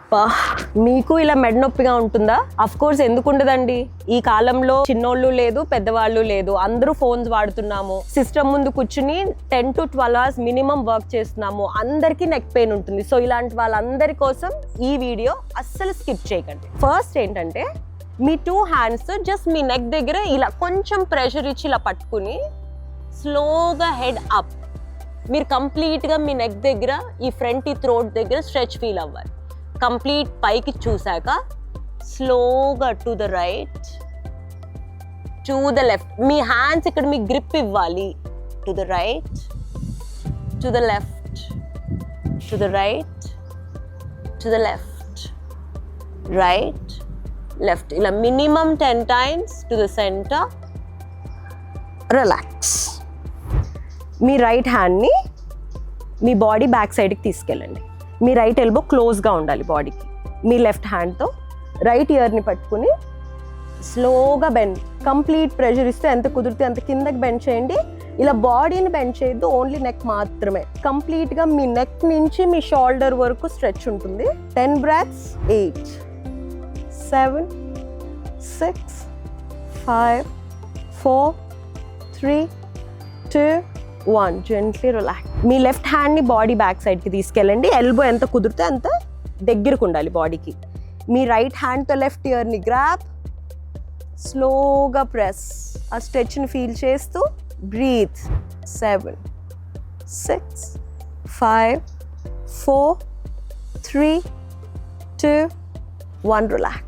అబ్బా, మీకు ఇలా మెడ నొప్పిగా ఉంటుందా? అఫ్ కోర్స్ ఎందుకు ఉండదండి. ఈ కాలంలో చిన్నోళ్ళు లేదు, పెద్దవాళ్ళు లేదు, అందరూ ఫోన్స్ వాడుతున్నాము. సిస్టమ్ ముందు కూర్చుని 10 to 12 hours మినిమం వర్క్ చేస్తున్నాము. అందరికీ నెక్ పెయిన్ ఉంటుంది. సో ఇలాంటి వాళ్ళందరి కోసం ఈ వీడియో అస్సలు స్కిప్ చేయకండి. ఫస్ట్ ఏంటంటే, మీ 2 హ్యాండ్స్ జస్ట్ మీ నెక్ దగ్గర ఇలా కొంచెం ప్రెషర్ ఇచ్చి ఇలా పట్టుకుని స్లోగా హెడ్ అప్. మీరు కంప్లీట్గా మీ నెక్ దగ్గర ఈ ఫ్రంట్ ఈ థ్రోట్ దగ్గర స్ట్రెచ్ ఫీల్ అవ్వాలి. కంప్లీట్ పైకి చూసాక స్లోగా to the right, to the left. మీ హ్యాండ్స్ ఇక్కడ మీ గ్రిప్ ఇవ్వాలి. To the right, to the left, to the right, to the left, right, left. ఇలా minimum 10 times to the centre. Relax. మీ రైట్ హ్యాండ్ని మీ బాడీ బ్యాక్ సైడ్కి తీసుకెళ్ళండి. మీ రైట్ ఎల్బో క్లోజ్గా ఉండాలి బాడీకి. మీ లెఫ్ట్ హ్యాండ్తో రైట్ ఇయర్ని పట్టుకుని స్లోగా బెండ్. కంప్లీట్ ప్రెషర్ ఇస్తే ఎంత కుదిరితే అంత కిందకి బెండ్ చేయండి. ఇలా బాడీని బెండ్ చేయొద్దు, ఓన్లీ నెక్ మాత్రమే. కంప్లీట్గా మీ నెక్ నుంచి మీ షోల్డర్ వరకు స్ట్రెచ్ ఉంటుంది. 10 breaths. 8, 7, 6, 5, 4, 3, 2, 1. Gently relax. మీ లెఫ్ట్ హ్యాండ్ని బాడీ బ్యాక్ సైడ్కి తీసుకెళ్ళండి. ఎల్బో ఎంత కుదిరితే అంత దగ్గరకు ఉండాలి బాడీకి. మీ రైట్ హ్యాండ్తో లెఫ్ట్ ఇయర్ని గ్రాప్, స్లోగా ప్రెస్. ఆ స్ట్రెచ్ని ఫీల్ చేస్తూ బ్రీత్. 7, 6, 5, 4, 3, 2, 1. రిలాక్స్.